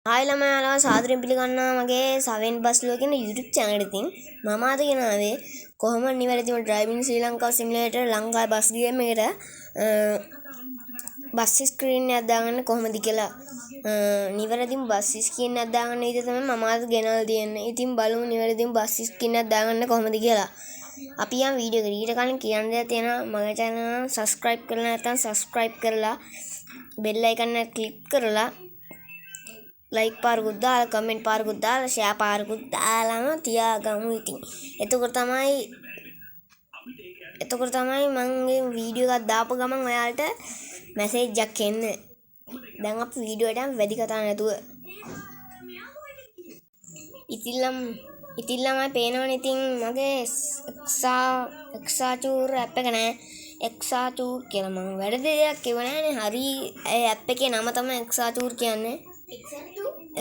ආයලමයාලා සාදරයෙන් පිළිගන්නවා මගේ සවෙන් බස් ලෝ කියන YouTube channel එකකින් මම අද ගෙනාවේ කොහොමද නිවැරදිව driving ශ්‍රී ලංකා simulator ලංකාවේ බස් ගේම් එකට බස් ස්ක්‍රීන් එකක් දාගන්න කොහොමද කියලා නිවැරදිව බස් ස්ක්‍රීන් එකක් දාගන්න විදිහ තමයි මම අද ගෙනල්ලා තියෙන්නේ. ඉතින් බලමු නිවැරදිව බස් ස්ක්‍රීන් එකක් දාගන්න කොහොමද කියලා. අපි යම් වීඩියෝ එකට ඊට කලින් කියන්න දෙයක් තියෙනවා. මගේ channel එක subscribe කරලා නැත්නම් subscribe කරලා bell icon එක click කරලා like පාරකුත් දාලා comment පාරකුත් දාලා share පාරකුත් දාලාම තියාගමු ඉතින්. එතකොට තමයි මගේ වීඩියෝ එකක් දාපු ගමන් ඔයාලට message එකක් එන්නේ. දැන් අපි වීඩියෝ එකට වැඩි කතා නැතුව ඉතින් ළමයි පේනවනේ. ඉතින් මගේ එක්සාචූර් app එක නෑ. එක්සාචූර් කියලා මම වැඩි දෙයක් කිව්ව නෑනේ. හරි ඒ app එකේ නම තමයි එක්සාචූර් කියන්නේ.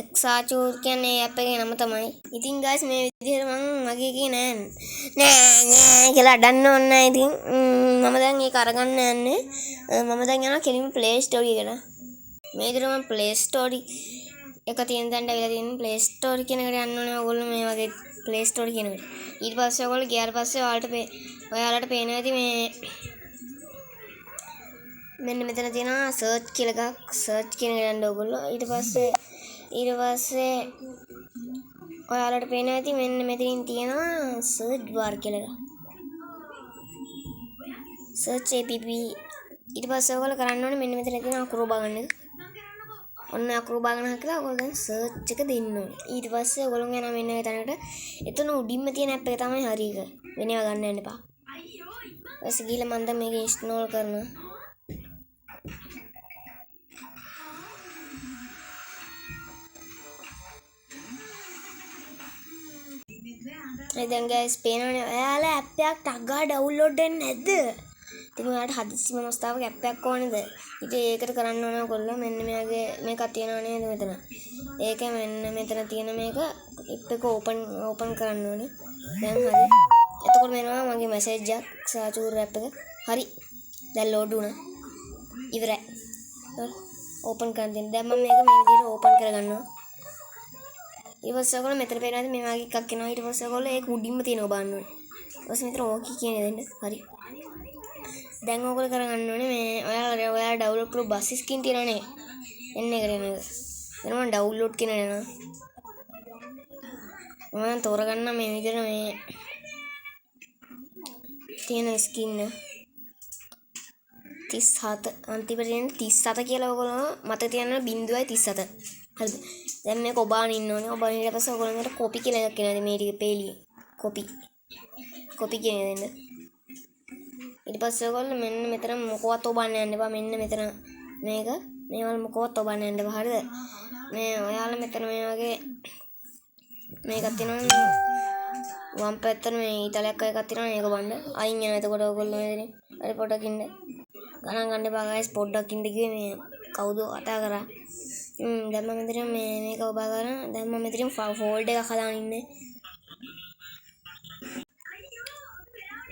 එක්සාචූර් කියන්නේ app එකේ නම තමයි. ඉතින් guys මේ විදිහට මම මගේ එකේ නෑ කියලා අඩන්න ඕනේ නෑ. ඉතින් මම දැන් ඒක අරගන්න යන්නේ. මම දැන් යනවා කෙලින්ම Play Store එකට. මේ විදිහට මම Play Store එක තියෙන තැනට ඇවිල්ලා තියෙන Play Store කියන එකට යන්න ඕනේ. ඔයගොල්ලෝ මේ වගේ Play Store කියන එකට. ඊට පස්සේ ඔයගොල්ලෝ ගියාට පස්සේ ඔයාලට පේනවා ඇති මේ මෙන්න මෙතන තියෙනවා search කියලා එකක්. search කියන එකට යන්න ඔයගොල්ලෝ. ඊට පස්සේ ඔයාලට පේනවා ඇති මෙන්න මෙතනින් තියෙනවා search bar කියලා එකක්. search app. ඊට පස්සේ ඔයගොල්ලෝ කරන්න ඕනේ මෙන්න මෙතන තියෙන අකුරු බාගන්න එක. ඔන්න අකුරු බාගන්න හකලා ඔයගොල්ලෝ දැන් search එක දෙන්න ඕනේ. ඊට පස්සේ ඔයගොල්ලෝ යනවා මෙන්න මේ තැනකට. එතන උඩින්ම තියෙන app එක තමයි හරි එක. වෙනව ගන්න යන්න එපා. ඊපස්සේ ගිහලා මම දැන් මේක install කරනවා. දැන් guys පේනවනේ ඔයාලා app එකක් ටක් ගාලා download වෙන්නේ නැද්ද? ඉතින් ඔයාලට හදිස්සියම අවස්ථාවක app එකක් ඕනේද? ඉතින් ඒකට කරන්න ඕන ඔයගොල්ලෝ මෙන්න මේගේ මේකක් තියෙනව නේද මෙතන. ඒක මෙන්න මෙතන තියෙන මේක app එක open කරන්න ඕනේ. දැන් හරි. එතකොට මෙනවා මගේ message එකක් සාචූර් app එක. හරි. දැන් load වුණා. ඉවරයි. open කරන් දෙන්න. දැන් මම මේක මේ විදිහට open කරගන්නවා. ඊට පස්සේ ඔයගොල්ලෝ මෙතන පේනවාද මේ වගේ එකක් එනවා. ඊට පස්සේ ඔයගොල්ලෝ ඒක උඩින්ම තියෙනවා බලන්න ඕනේ. ඊට පස්සේ මෙතන ඕකී කියන දෙන්න. හරි. දැන් ඔයගොල්ලෝ කරගන්න ඕනේ මේ ඔයාලා ඩවුන්ලෝඩ් කරපු බස් ස්කින් තියෙනවනේ. එන්න එකට එනවා. එතන මම ඩවුන්ලෝඩ් කියන එනවා. මම තෝරගන්න මේ විදිහට මේ තියෙන ස්කින් 37 අන්තිමට තියෙන 37 කියලා ඔයගොල්ලෝ මතක තියාගන්න 0.37. හරිද? දැන් මේක ඔබාන ඉන්න ඕනේ. ඔබාන ඊට පස්සේ ඔයගොල්ලෝ මේකට copy කියලා එකක් එනවා. මේ ටික පේලිය. copy කියන දෙන්න. ඊට පස්සේ ඔයගොල්ලෝ මෙන්න මෙතන මොකවත් ඔබන්න යන්න එපා. මෙන්න මෙතන මේවල මොකවත් ඔබන්න යන්න එපා. හරිද? මේ ඔයාලා මෙතන මේ වගේ මේකක් තියෙනවා. වම් පැත්තට මේ ඊතලයක් එකක් තියෙනවා. මේක බලන්න. අයින් යනවා. එතකොට ඔයගොල්ලෝ මෙතන හරි පොඩ්ඩක් ඉන්න. ගණන් ගන්න එපා guys. පොඩ්ඩක් ඉන්න කිව්වේ මේ කවුද කතා කරා. දැන් මම මෙතන මේක ඔබා ගන්න. දැන් මම මෙතන ෆෝල්ඩර් එකක් හදාගෙන ඉන්නේ.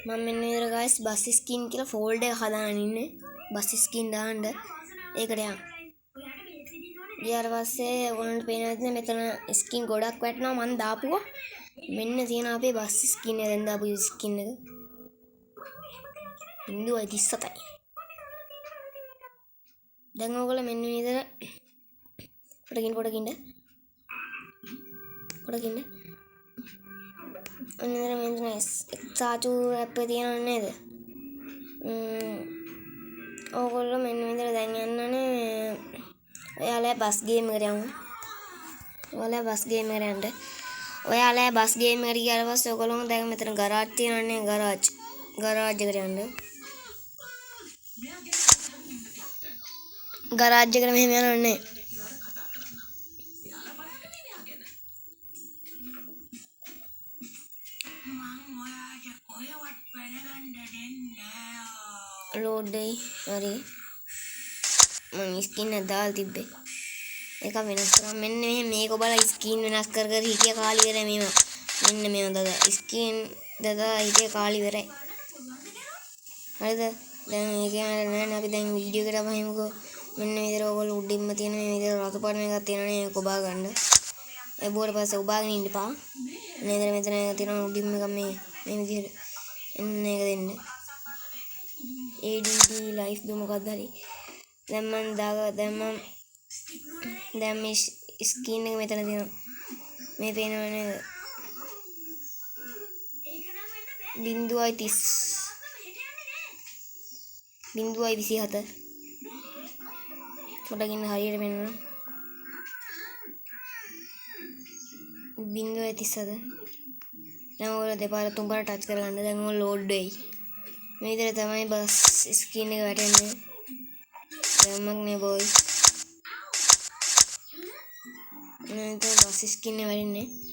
මම මෙන්න විතර guys බස් ස්කින් කියලා ෆෝල්ඩර් එක හදාගෙන ඉන්නේ. බස් ස්කින් දාන්න ඒකට යන්න. ඊට පස්සේ ඔයගොල්ලන්ට පේනවා මෙතන ස්කින් ගොඩක් වැටෙනවා. මම දාපුවා මෙන්න තියෙනවා අපේ බස් ස්කින් එක. දැන් දාපු ස්කින් එක 0.37යි. දැන් ඔයගොල්ලෝ මෙන්න විතර පොඩකින් අනිවාර්යයෙන් මෙන්න එක්සාචූර් app එක තියෙනව නේද? ඕගොල්ලෝ මෙන්න මෙතන දැන් යන්නනේ ඔයාලා බස් ගේම් එකට යමු. ඔයාලා බස් ගේම් එකට යන්න. ඔයාලා බස් ගේම් එකට ගියාට පස්සේ ඔයගොල්ලෝ දැන් මෙතන ගරාජ් තියෙනවනේ. ගරාජ් එකට යන්න. ගරාජ් එකට මෙහෙම යනවනේ. load day hari මම ස්කින් එක දාලා තිබ්බේ ඒක වෙනස් කරා මෙන්න මේක ඔබලා ස්කින් වෙනස් කර හිටිය කාලි ඉවරයි මෙන්න මේව දාලා ස්කින් දාලා හිටිය කාලි ඉවරයි හරිද දැන් ඒක නෑ අපි දැන් වීඩියෝ එකට වහිමුකෝ මෙන්න මේ විදිහට ඔයගොල්ලෝ උඩින්ම තියෙන මේ විදිහට රතු පාට එකක් තියෙනනේ ඒක ඔබා ගන්න. ඒ බෝඩ පස්සේ ඔබාගෙන ඉන්න එපා. නේද මෙතන තියෙන උඩින්ම එක මේ විදිහට එන්න එක දෙන්න. ADD life දු මොකක්ද හරි. දැන් මේ ස්ක්‍රීන් එක මෙතන තියෙනවා. මේ පේනවනේ 0.27 පොඩකින් හරියට පෙන්වන්න 0.37 දැන් ඔයාලා දෙපාර තුන්පාර ටච් කරගන්න දැන් ඔය ලෝඩ් වෙයි මේ විදිහට තමයි බස් ස්ක්‍රීන් එක වැටෙන්නේ දැන් මග්නේ බොයි නේද බස් ස්ක්‍රීන් එක වැටෙන්නේ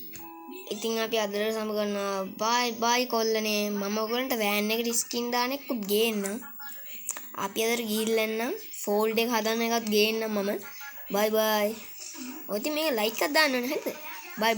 ඉතින් අපි අදට සම කරනවා බයි කොල්ලනේ මම ඔයගලන්ට වෑන් එකට ස්කින් දාන්න එක්කුත් ගේන්නම් අපි අදට ගිහිල්ලා එන්නම් ෆෝල්ඩ් එක හදන්න එකත් ගේන්නම් මම බයි ඔය ඉතින් මේක ලයික් එකක් දාන්න ඕනේ හරිද බයි